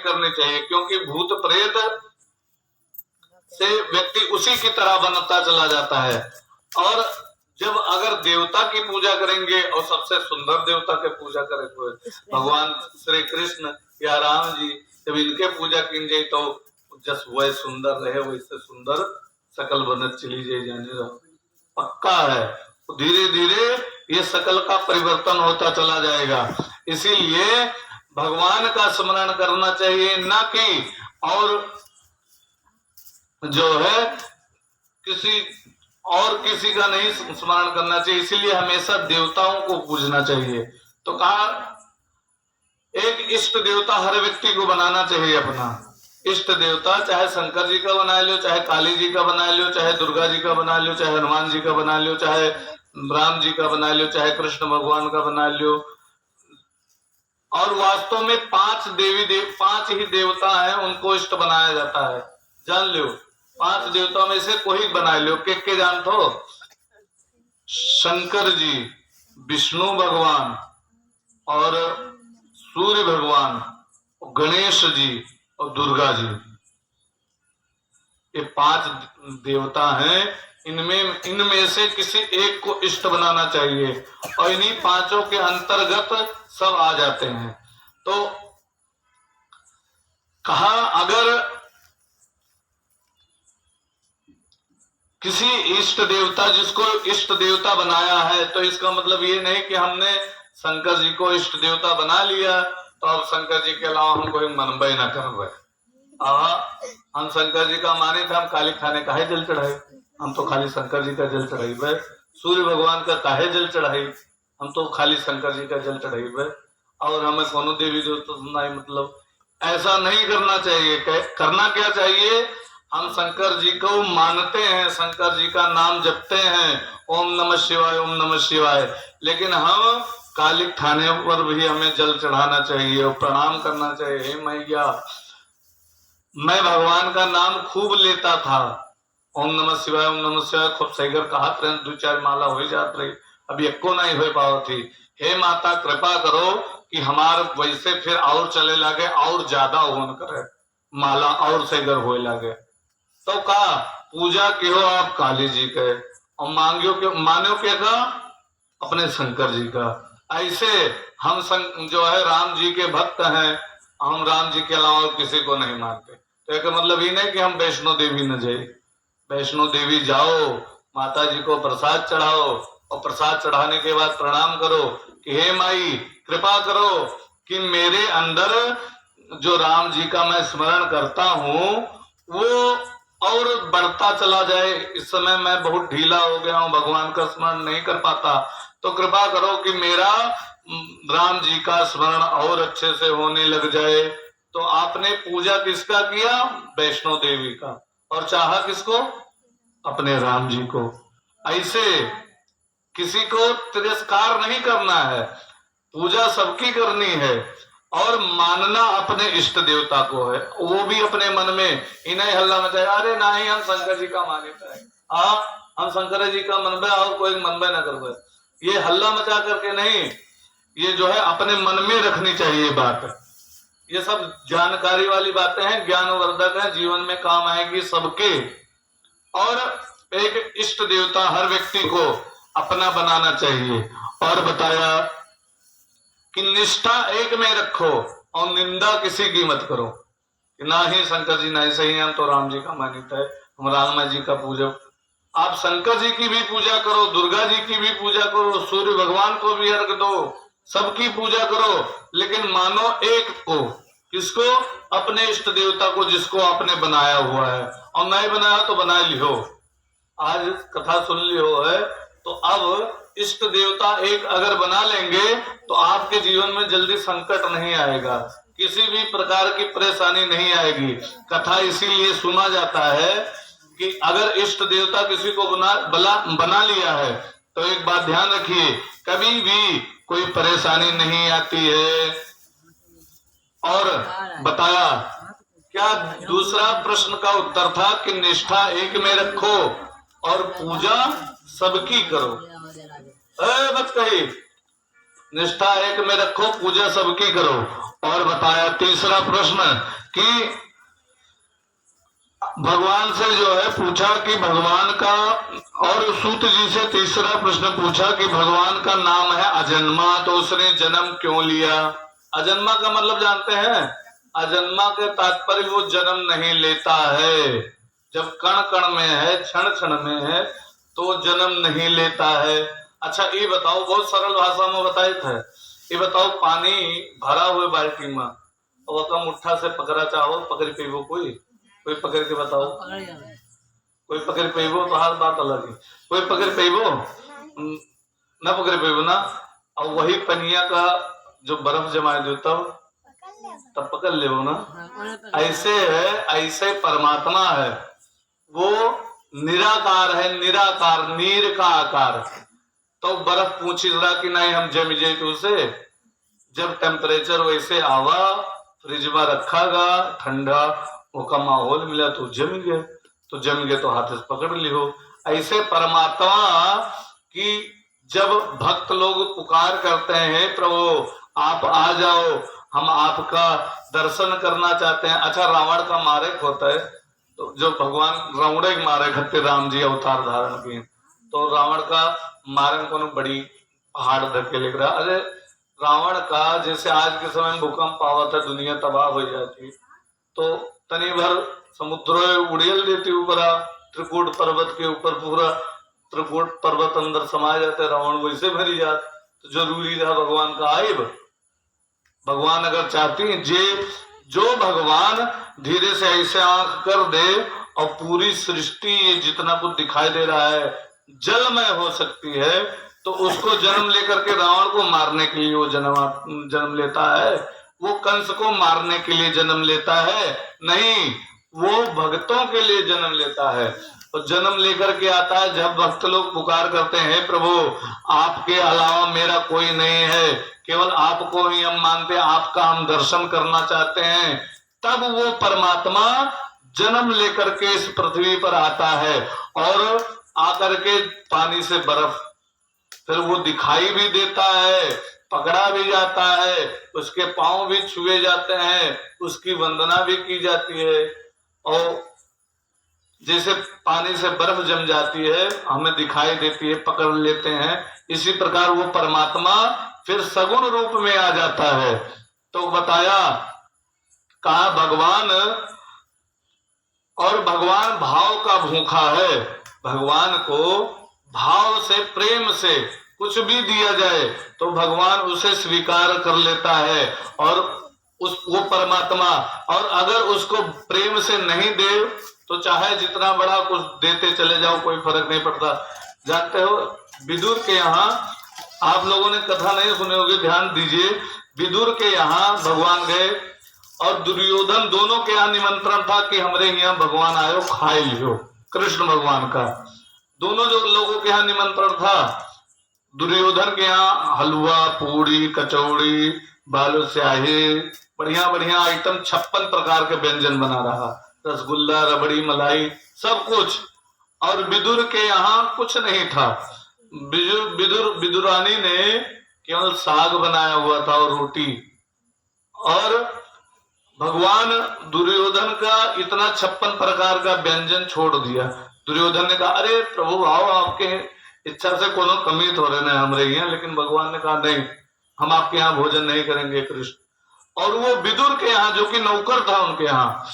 करनी चाहिए, क्योंकि भूत प्रेत से व्यक्ति उसी की तरह बनता चला जाता है। और जब अगर देवता की पूजा करेंगे और सबसे सुंदर देवता की पूजा करेंगे, भगवान श्री कृष्ण या राम जी, जब इनके पूजा की जाए तो जस वह सुंदर रहे वैसे सुंदर सकल बनत चली जाए जाने रहो, पक्का है। धीरे धीरे ये सकल का परिवर्तन होता चला जाएगा। इसीलिए भगवान का स्मरण करना चाहिए, ना कि और जो है किसी का नहीं स्मरण करना चाहिए। इसीलिए हमेशा देवताओं को पूजना चाहिए। तो कहा एक इष्ट देवता हर व्यक्ति को बनाना चाहिए अपना इष्ट देवता, चाहे शंकर जी का बना लो, चाहे काली जी का बना लो, चाहे दुर्गा जी का बना लो, चाहे हनुमान जी का बना लो, चाहे राम जी का बना लो, चाहे कृष्ण भगवान का बना लो। और वास्तव में पांच ही देवता हैं, उनको इष्ट बनाया जाता है, जान लो। 5 देवताओं में से कोई बना लो। के जान तो शंकर जी, विष्णु भगवान और सूर्य भगवान, गणेश जी और दुर्गा जी, ये 5 देवता हैं। इनमें से किसी एक को इष्ट बनाना चाहिए और इन्हीं 5 के अंतर्गत सब आ जाते हैं। तो कहा अगर किसी इष्ट देवता, जिसको इष्ट देवता बनाया है, तो इसका मतलब ये नहीं कि हमने शंकर जी को इष्ट देवता बना लिया तो अब शंकर जी के अलावा हम कोई मनबे ना कर रहे। हम शंकर जी का माने थे, हम काली खाने काहे जल चढ़ाए, हम तो खाली शंकर जी का जल चढ़ाई। सूर्य भगवान का काहे जल चढ़ाई, हम तो खाली शंकर जी का जल चढ़ाई। और हमें कोनो देवी देवता सुनाई, मतलब ऐसा नहीं करना चाहिए। करना क्या चाहिए, हम शंकर जी को मानते हैं, शंकर जी का नाम जपते हैं, ओम नमः शिवाय, ओम नमः शिवाय, लेकिन हम काली खाने पर भी हमें जल चढ़ाना चाहिए और प्रणाम करना चाहिए। हे मैया, मैं भगवान का नाम खूब लेता था, ओम नमः शिवाय, ओम नमः शिवाय खूब सहीगर कहा, 2-4 माला हो जात रही, अभी एको नहीं हो पाओ थी। हे माता कृपा करो कि हमारे वैसे फिर और चले लगे, और ज्यादा होन करे, माला और सहीगर हो लगे। तो का पूजा की हो आप काली जी के और मानो के का अपने शंकर जी का। ऐसे हम जो है राम जी के भक्त हैं, हम राम जी के अलावा किसी को नहीं मानते। तो एक मतलब ये नहीं कि हम वैष्णो देवी न जाए। वैष्णो देवी जाओ, माता जी को प्रसाद चढ़ाओ और प्रसाद चढ़ाने के बाद प्रणाम करो कि हे माई कृपा करो कि मेरे अंदर जो राम जी का मैं स्मरण करता हूँ वो और बढ़ता चला जाए। इस समय मैं बहुत ढीला हो गया हूँ, भगवान का स्मरण नहीं कर पाता, तो कृपा करो कि मेरा राम जी का स्मरण और अच्छे से होने लग जाए। तो आपने पूजा किसका किया, वैष्णो देवी का, और चाहा किसको, अपने राम जी को। ऐसे किसी को तिरस्कार नहीं करना है, पूजा सबकी करनी है और मानना अपने इष्ट देवता को है। वो भी अपने मन में इन्हें हल्ला मचाए, अरे नहीं हम शंकर जी का मानते हैं, हम शंकर जी का मनबे और कोई मनबे न करबे, ये हल्ला मचा करके नहीं, ये जो है अपने मन में रखनी चाहिए बात। ये सब जानकारी वाली बातें हैं, ज्ञानवर्धक है, जीवन में काम आएगी सबके। और एक इष्ट देवता हर व्यक्ति को अपना बनाना चाहिए। और बताया कि निष्ठा एक में रखो और निंदा किसी की मत करो। ना ही शंकर जी नहीं सही है, हम तो राम जी का मानित है, हम राम जी का पूजक। आप शंकर जी की भी पूजा करो, दुर्गा जी की भी पूजा करो, सूर्य भगवान को भी अर्घ दो, सबकी पूजा करो, लेकिन मानो एक को, किसको, अपने इष्ट देवता को, जिसको आपने बनाया हुआ है। और नहीं बनाया तो बना लियो, आज कथा सुन लियो है तो अब इष्ट देवता एक अगर बना लेंगे तो आपके जीवन में जल्दी संकट नहीं आएगा, किसी भी प्रकार की परेशानी नहीं आएगी। कथा इसीलिए सुना जाता है कि अगर इष्ट देवता किसी को बना लिया है तो एक बात ध्यान रखिए, कभी भी कोई परेशानी नहीं आती है। और बताया क्या, दूसरा प्रश्न का उत्तर था कि निष्ठा एक में रखो और पूजा सबकी करो। मत कही, निष्ठा एक में रखो, पूजा सबकी करो और बताया तीसरा प्रश्न कि भगवान से जो है पूछा कि भगवान का, और सूत जी से तीसरा प्रश्न पूछा कि भगवान का नाम है अजन्मा, तो उसने जन्म क्यों लिया। अजन्मा का मतलब जानते हैं, अजन्मा के तात्पर्य वो जन्म नहीं लेता है। जब कण कण में है, क्षण क्षण में है, तो जन्म नहीं लेता है। अच्छा ये बताओ, बहुत सरल भाषा में बताए थे, ये बताओ पानी भरा हुए बाल्टी में और मुट्ठा से पकड़ा चाहो पकड़ पीबो, कोई पकड़ के बताओ, कोई पकड़ पेबो तो हर बात अलग है, कोई पकड़ पेबो न पकड़ पेबो ना। और वही पनिया का जो बर्फ जमा दो तब पकड़ लेबो ना। ऐसे है, ऐसे परमात्मा है, वो निराकार है, निराकार, नीर का आकार। तो बर्फ पूछी जरा कि नहीं हम जम जाए तो उसे, जब टेम्परेचर वैसे आवा, फ्रिज में रखागा, ठंडा वो का माहौल मिला तो जम गए, तो जम गए तो हाथ से पकड़ लियो। ऐसे परमात्मा की जब भक्त लोग पुकार करते हैं, प्रभु आप आ जाओ, हम आपका दर्शन करना चाहते हैं। अच्छा रावण का मारे होता है, तो जो भगवान रावण के मारे खत्ते राम जी अवतार धारण किए, तो रावण का मारे को बड़ी पहाड़ धक्के लेकर, अरे रावण का जैसे आज के समय में भूकंप आवा था, दुनिया तबाह हो जाती, तो तनी भर समुद्र उड़ेल देती ऊपर, त्रिकूट पर्वत के ऊपर पूरा त्रिकूट पर्वत अंदर समा जाते, रावण वैसे भरी जात। तो जरूरी था भगवान का आयब, भगवान अगर चाहती जे जो भगवान धीरे से ऐसे आंख कर दे और पूरी सृष्टि जितना कुछ दिखाई दे रहा है जलमय हो सकती है, तो उसको जन्म लेकर के रावण को मारने के लिए वो जन्म लेता है, वो कंस को मारने के लिए जन्म लेता है नहीं, वो भक्तों के लिए जन्म लेता है। तो जन्म लेकर के आता है जब भक्त लोग पुकार करते हैं, प्रभु आपके अलावा मेरा कोई नहीं है, केवल आपको ही हम मानते हैं, आपका हम दर्शन करना चाहते हैं, तब वो परमात्मा जन्म लेकर के इस पृथ्वी पर आता है और आकर के पानी से बर्फ, फिर वो दिखाई भी देता है, पकड़ा भी जाता है, उसके पांव भी छुए जाते हैं, उसकी वंदना भी की जाती है, और जैसे पानी से बर्फ जम जाती है हमें दिखाई देती है, पकड़ लेते हैं, इसी प्रकार वो परमात्मा फिर सगुण रूप में आ जाता है। तो बताया कहा भगवान, और भगवान भाव का भूखा है, भगवान को भाव से प्रेम से कुछ भी दिया जाए तो भगवान उसे स्वीकार कर लेता है, और वो परमात्मा, और अगर उसको प्रेम से नहीं दे तो चाहे जितना बड़ा कुछ देते चले जाओ कोई फर्क नहीं पड़ता। जानते हो विदुर के यहाँ, आप लोगों ने कथा नहीं सुने होगी, ध्यान दीजिए, विदुर के यहाँ भगवान गए और दुर्योधन दोनों के यहाँ निमंत्रण था कि हमारे यहाँ भगवान आयो खाए लियो, कृष्ण भगवान का दोनों जो लोगों के यहाँ निमंत्रण था। दुर्योधन के यहाँ हलवा, पूड़ी, कचौड़ी, बालू स्याही, बढ़िया बढ़िया आइटम 56 प्रकार के व्यंजन बना रहा, रसगुल्ला, रबड़ी, मलाई, सब कुछ। और विदुर के यहाँ कुछ नहीं था, विदुरानी ने केवल साग बनाया हुआ था और रोटी, और भगवान दुर्योधन का इतना 56 प्रकार का व्यंजन छोड़ दिया। दुर्योधन ने कहा अरे प्रभु आओ, आपके इच्छा से कोनो कमी तो रहे ना हमारे यहाँ, लेकिन भगवान ने कहा नहीं, हम आपके यहाँ भोजन नहीं करेंगे कृष्ण। और वो विदुर के यहाँ जो कि नौकर था उनके यहाँ,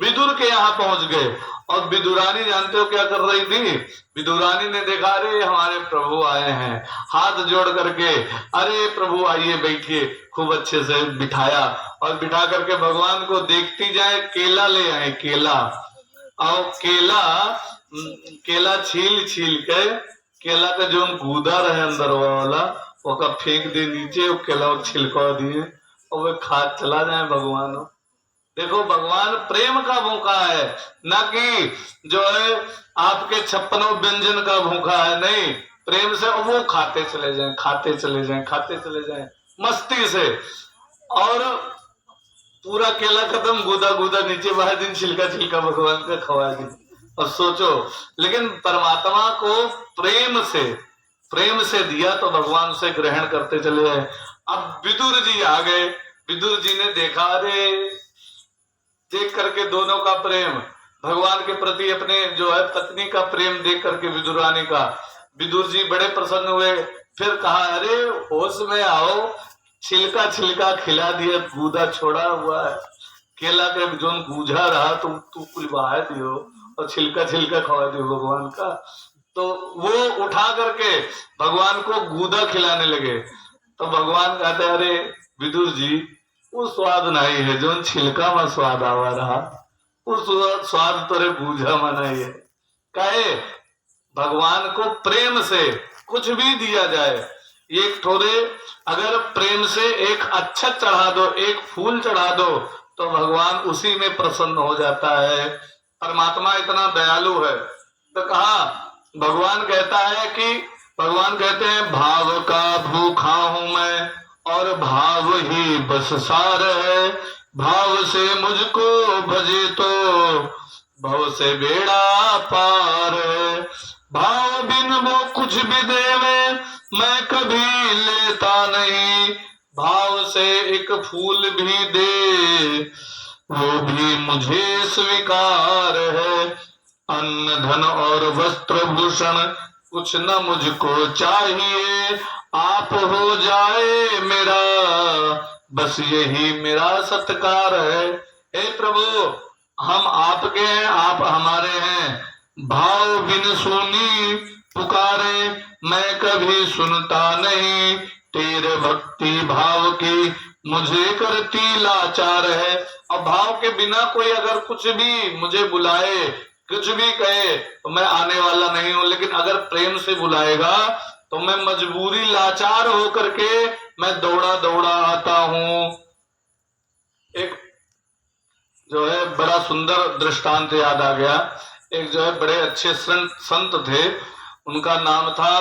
विदुर के यहाँ पहुंच गए, और विदुरानी जानते हो क्या कर रही थी, विदुरानी ने देखा अरे हमारे प्रभु आए हैं, हाथ जोड़ करके अरे प्रभु आइए बैठिए, खूब अच्छे से बिठाया, और बिठा करके भगवान को देखती जाए, केला ले आए, केला, और केला छील छील के, केला का जो गूदा रहे अंदर वाला वो का फेंक दे नीचे, वो केला छिलका दिए और वे खा चला जाए भगवान। देखो भगवान प्रेम का भूखा है, ना कि जो है आपके 56 व्यंजन का भूखा है, नहीं, प्रेम से वो खाते चले जाएं, खाते चले जाएं, खाते चले जाएं मस्ती से, और पूरा केला खत्म, गूदा गूदा नीचे, वह दिन छिलका छिलका भगवान का खवा दी। और सोचो, लेकिन परमात्मा को प्रेम से दिया तो भगवान उसे ग्रहण करते चले गए। अब विदुर जी आ गए, विदुर जी ने देखा, अरे देख करके दोनों का प्रेम, भगवान के प्रति अपने जो है पत्नी का प्रेम देख करके विदुरानी का, विदुर जी बड़े प्रसन्न हुए। फिर कहा, अरे होश में आओ, छिलका छिलका खिला दिया, गूदा छोड़ा हुआ है, केला के जो गूझा रहा तू कुल बहा दियो और छिलका छिलका खवा दियो भगवान का। तो वो उठा करके भगवान को गूदा खिलाने लगे। तो भगवान कहते, अरे विदुर जी वो स्वाद नहीं है जो छिलका में स्वाद आवा रहा, वो स्वाद तोरे बूझा में नहीं है। कहे भगवान को प्रेम से कुछ भी दिया जाए, एक थोड़े अगर प्रेम से एक अच्छा चढ़ा दो, एक फूल चढ़ा दो, तो भगवान उसी में प्रसन्न हो जाता है। परमात्मा इतना दयालु है। तो कहा, भगवान कहता है कि भगवान कहते हैं, भाव का भूखा हूं मैं और भाव ही बस सार है, भाव से मुझको भजे तो भव से बेड़ा पार है, भाव बिन वो कुछ भी देवे मैं कभी लेता नहीं, भाव से एक फूल भी दे वो भी मुझे स्वीकार है, अन्न धन और वस्त्र भूषण कुछ न मुझको चाहिए, आप हो जाए मेरा बस यही मेरा सत्कार है। हे प्रभु, हम आपके हैं, आप हमारे हैं, भाव बिन सुनी पुकारे मैं कभी सुनता नहीं, तेरे भक्ति भाव की मुझे करती लाचार है। और भाव के बिना कोई अगर कुछ भी मुझे बुलाए, कुछ भी कहे, तो मैं आने वाला नहीं हूं, लेकिन अगर प्रेम से बुलाएगा तो मैं मजबूरी लाचार होकर के मैं दौड़ा दौड़ा आता हूं। एक जो है बड़ा सुंदर दृष्टांत याद आ गया। एक जो है बड़े अच्छे संत थे, उनका नाम था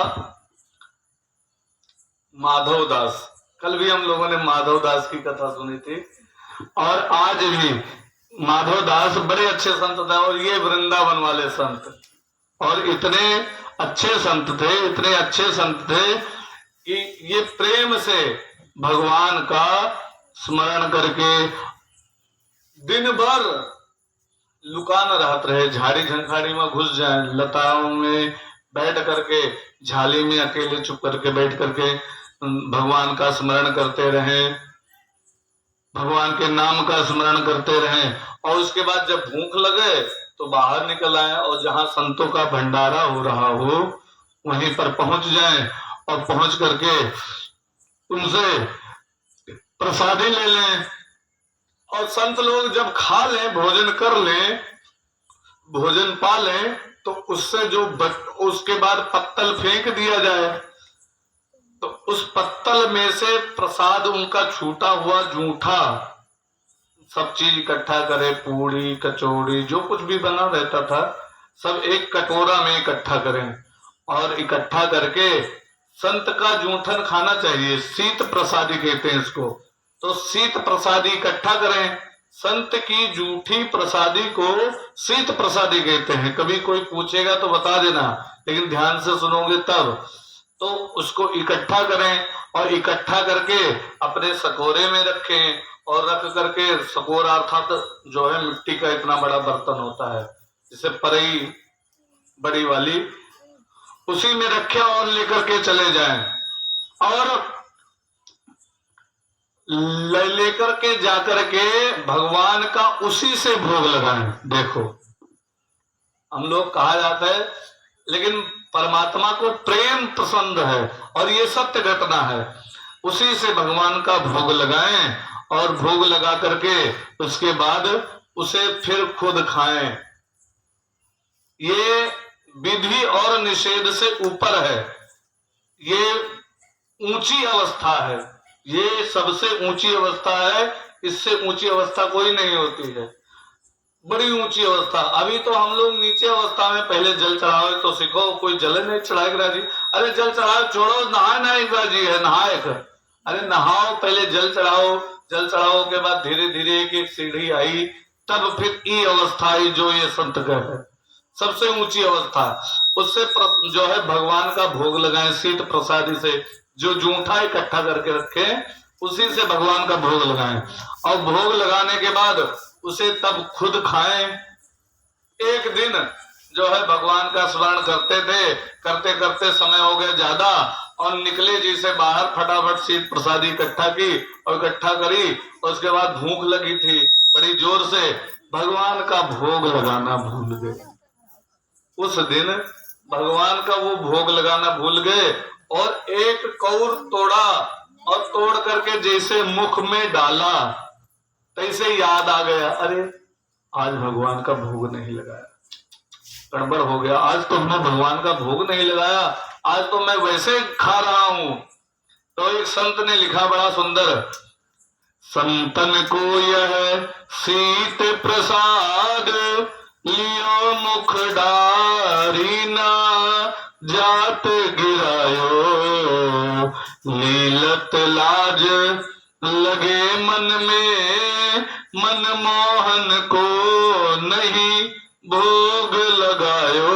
माधव दास। कल भी हम लोगों ने माधव दास की कथा सुनी थी, और आज भी माधव दास बड़े अच्छे संत थे, और ये वृंदावन वाले संत, और इतने अच्छे संत थे, इतने अच्छे संत थे कि ये प्रेम से भगवान का स्मरण करके दिन भर लुकान रहत रहे, झाड़ी झंखाड़ी में घुस जाए, लताओं में बैठ करके, झाली में अकेले चुप करके बैठ करके भगवान का स्मरण करते रहे, भगवान के नाम का स्मरण करते रहें, और उसके बाद जब भूख लगे तो बाहर निकल आए, और जहां संतों का भंडारा हो रहा हो वहीं पर पहुंच जाएं, और पहुंच करके उनसे प्रसादी ले लें। और संत लोग जब खा लें, भोजन कर लें, भोजन पा लें, तो उससे जो उसके बाद पत्तल फेंक दिया जाए, तो उस पत्तल में से प्रसाद उनका छूटा हुआ जूठा सब चीज इकट्ठा करे, पूड़ी कचौड़ी जो कुछ भी बना रहता था सब एक कटोरा में इकट्ठा करें, और इकट्ठा करके संत का जूठन खाना चाहिए, शीत प्रसादी कहते हैं इसको। तो शीत प्रसादी इकट्ठा करें, संत की जूठी प्रसादी को शीत प्रसादी कहते हैं। कभी कोई पूछेगा तो बता देना, लेकिन ध्यान से सुनोगे तब। तो उसको इकट्ठा करें, और इकट्ठा करके अपने सकोरे में रखें, और रख करके, सकोरा अर्थात जो है मिट्टी का इतना बड़ा बर्तन होता है जिसे परई बड़ी वाली, उसी में रखें और लेकर के चले जाएं, और लेकर के जाकर के भगवान का उसी से भोग लगाएं। देखो, हम लोग कहा जाता है, लेकिन परमात्मा को प्रेम पसंद है, और ये सत्य घटना है। उसी से भगवान का भोग लगाएं, और भोग लगा करके उसके बाद उसे फिर खुद खाएं। ये विधि और निषेध से ऊपर है, ये ऊंची अवस्था है, ये सबसे ऊंची अवस्था है, इससे ऊंची अवस्था कोई नहीं होती है, बड़ी ऊंची अवस्था। अभी तो हम लोग नीचे अवस्था में, पहले जल चढ़ाओ तो सीखो, कोई जल नहीं चढ़ाएगा जी, अरे जल चढ़ाओ छोड़ो, नहाना जी है, नहाए कर, अरे नहाओ, पहले जल चढ़ाओ, जल चढ़ाओ के बाद धीरे धीरे एक एक सीढ़ी आई, तब फिर ये अवस्था आई जो ये संत का है, सबसे ऊंची अवस्था। उससे जो है भगवान का भोग लगाएं शीत प्रसादी से, जो जूठा इकट्ठा करके रखे उसी से भगवान का भोग लगाएं और भोग लगाने के बाद उसे तब खुद खाएं। एक दिन जो है भगवान का स्मरण करते थे, करते करते समय हो गया ज्यादा और निकले जी से बाहर, फटाफट शीत प्रसादी इकट्ठा की और इकट्ठा करी। उसके बाद भूख लगी थी बड़ी जोर से, भगवान का भोग लगाना भूल गए। उस दिन भगवान का वो भोग लगाना भूल गए और एक कौर तोड़ा और तोड़ करके जैसे मुख में डाला तैसे याद आ गया, अरे आज भगवान का भोग नहीं लगाया, गड़बड़ हो गया, आज तो मैं भगवान का भोग नहीं लगाया, आज तो मैं वैसे खा रहा हूं। तो एक संत ने लिखा बड़ा सुंदर, संतन को यह शीत प्रसाद लियो मुख डारी ना जात गिरायो, लीलत लाज लगे मन में मन मोहन को नहीं भोग लगायो।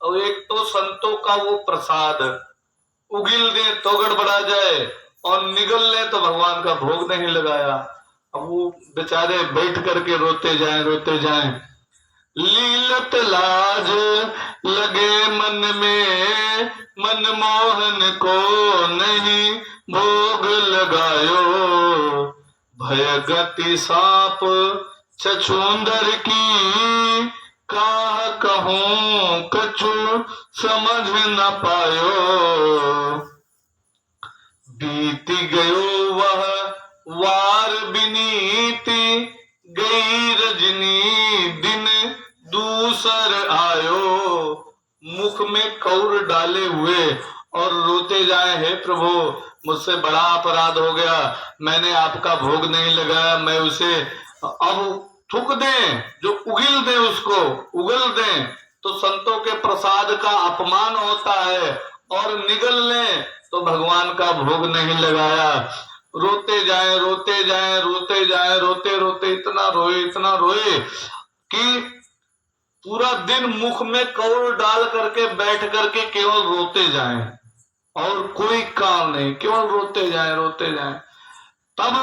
और एक तो संतों का वो प्रसाद उगिल दे तो गड़बड़ा जाए और निगल ले तो भगवान का भोग नहीं लगाया। अब वो बेचारे बैठ करके रोते जाएं। लीलत लाज लगे मन में मन मोहन को नहीं भोग लगायो, भय गति सांप छछूंदर की काह कहूं कछु समझ न पायो, बीती गयो वह वार बिनीति गई रजनी दिन दूसर आयो। मुख में कौर डाले हुए और रोते जाए, हे प्रभु मुझसे बड़ा अपराध हो गया, मैंने आपका भोग नहीं लगाया, मैं उसे अब थूक दें, जो उगिल दें उसको उगल दें तो संतों के प्रसाद का अपमान होता है, और निगल लें तो भगवान का भोग नहीं लगाया। रोते जाए रोते रोते इतना रोए कि पूरा दिन मुख में कौर डाल करके बैठ करके केवल रोते जाएं और कोई काम नहीं, केवल रोते जाएं। तब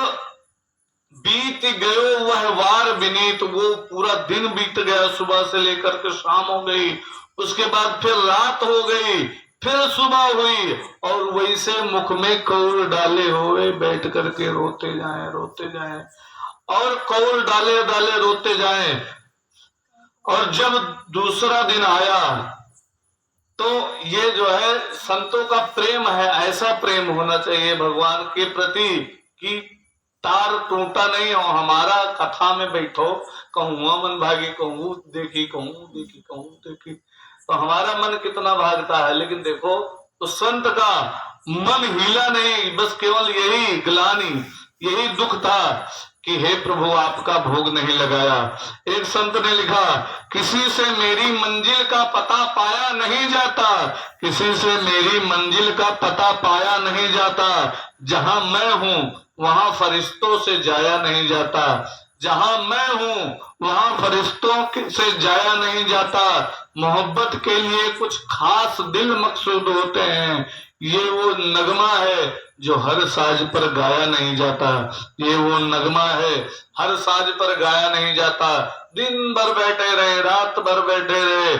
बीत गयो वह वार विनीत, वो पूरा दिन बीत गया, सुबह से लेकर के शाम हो गई, उसके बाद फिर रात हो गई, फिर सुबह हुई और वैसे मुख में कौर डाले हुए बैठ करके रोते जाएं और कौर डाले रोते जाएं। और जब दूसरा दिन आया तो ये जो है संतों का प्रेम है, ऐसा प्रेम होना चाहिए भगवान के प्रति कि तार टूटा नहीं हो। हमारा कथा में बैठो, कहूँ मन भागी, कहूँ देखी तो हमारा मन कितना भागता है, लेकिन देखो तो संत का मन हिला नहीं, बस केवल यही ग्लानि, यही दुख था कि हे प्रभु आपका भोग नहीं लगाया। एक संत ने लिखा, किसी से मेरी मंजिल का पता पाया नहीं जाता, किसी से मेरी मंजिल का पता पाया नहीं जाता, जहां मैं हूं वहां फरिश्तों से जाया नहीं जाता, जहां मैं हूं वहां फरिश्तों से जाया नहीं जाता। मोहब्बत के लिए कुछ खास दिल मकसूद होते हैं, ये वो नगमा है जो हर साज पर गाया नहीं जाता, ये वो नगमा है हर साज पर गाया नहीं जाता। दिन भर बैठे रहे, रात भर बैठे रहे,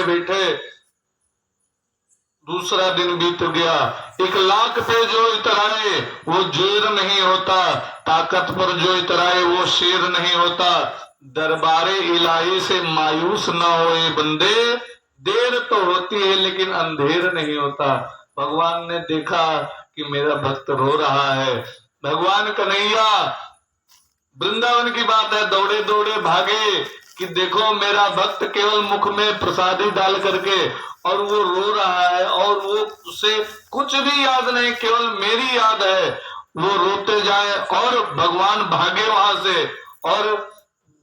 बैठे दूसरा दिन बीत गया। 1 लाख पे जो इतराए वो जेर नहीं होता, ताकत पर जो इतराए वो शेर नहीं होता। दरबारे इलाही से मायूस न होए बंदे, देर तो होती है लेकिन अंधेर नहीं होता। भगवान ने देखा कि मेरा भक्त रो रहा है, भगवान कन्हैया, वृंदावन की बात है, दौड़े भागे कि देखो मेरा भक्त केवल मुख में प्रसादी डाल करके और वो रो रहा है और वो उसे कुछ भी याद नहीं, केवल मेरी याद है। वो रोते जाए और भगवान भागे वहां से, और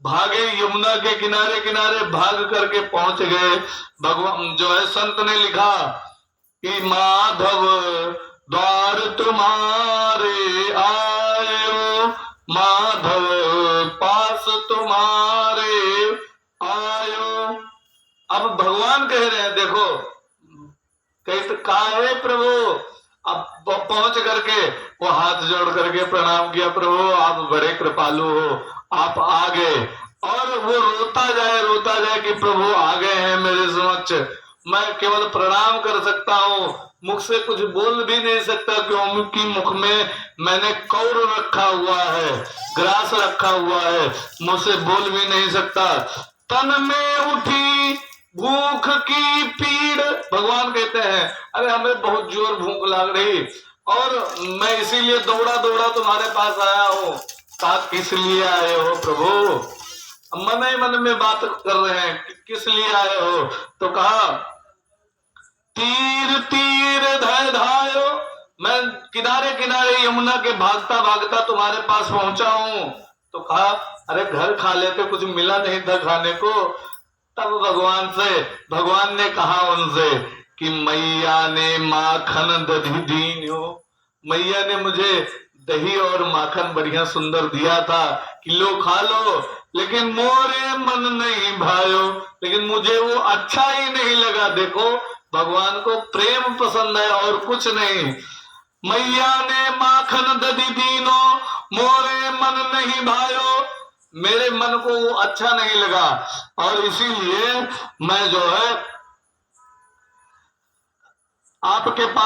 भागे यमुना के किनारे भाग करके पहुंच गए। भगवान जो है संत ने लिखा कि माधव द्वार तुम्हारे आयो, माधव पास तुम्हारे आयो। अब भगवान कह रहे हैं, देखो कहते काहे प्रभु, अब पहुंच करके वो हाथ जोड़ करके प्रणाम किया, प्रभु आप बड़े कृपालु हो, आप आ गए। और वो रोता जाए कि प्रभु आ गए हैं मेरे समक्ष, मैं केवल प्रणाम कर सकता हूँ, मुख से कुछ बोल भी नहीं सकता क्योंकि मुख में मैंने कौर रखा हुआ है, ग्रास रखा हुआ है, मुंह से बोल भी नहीं सकता। तन में उठी भूख की पीड़, भगवान कहते हैं अरे हमें बहुत जोर भूख लग रही और मैं इसीलिए दौड़ा दौड़ा तुम्हारे पास आया हूँ। कहा किस लिए आए हो प्रभु? मन ही मन में बात कर रहे हैं कि किस लिए आए हो? तो कहा तीर तीर धय धायो, मैं किनारे किनारे यमुना के भागता भागता तुम्हारे पास पहुंचा हूं। तो कहा अरे घर खा लेते, कुछ मिला नहीं था खाने को। तब भगवान ने कहा उनसे कि मैया ने माखन दधी दीन हो, मैया ने मुझे दही और माखन बढ़िया सुंदर दिया था कि लो खा लो, लेकिन मोरे मन नहीं भायो, लेकिन मुझे वो अच्छा ही नहीं लगा। देखो भगवान को प्रेम पसंद है और कुछ नहीं। मैया ने माखन दधी दीनो, मोरे मन नहीं भायो, मेरे मन को वो अच्छा नहीं लगा और इसीलिए मैं जो है आपके पास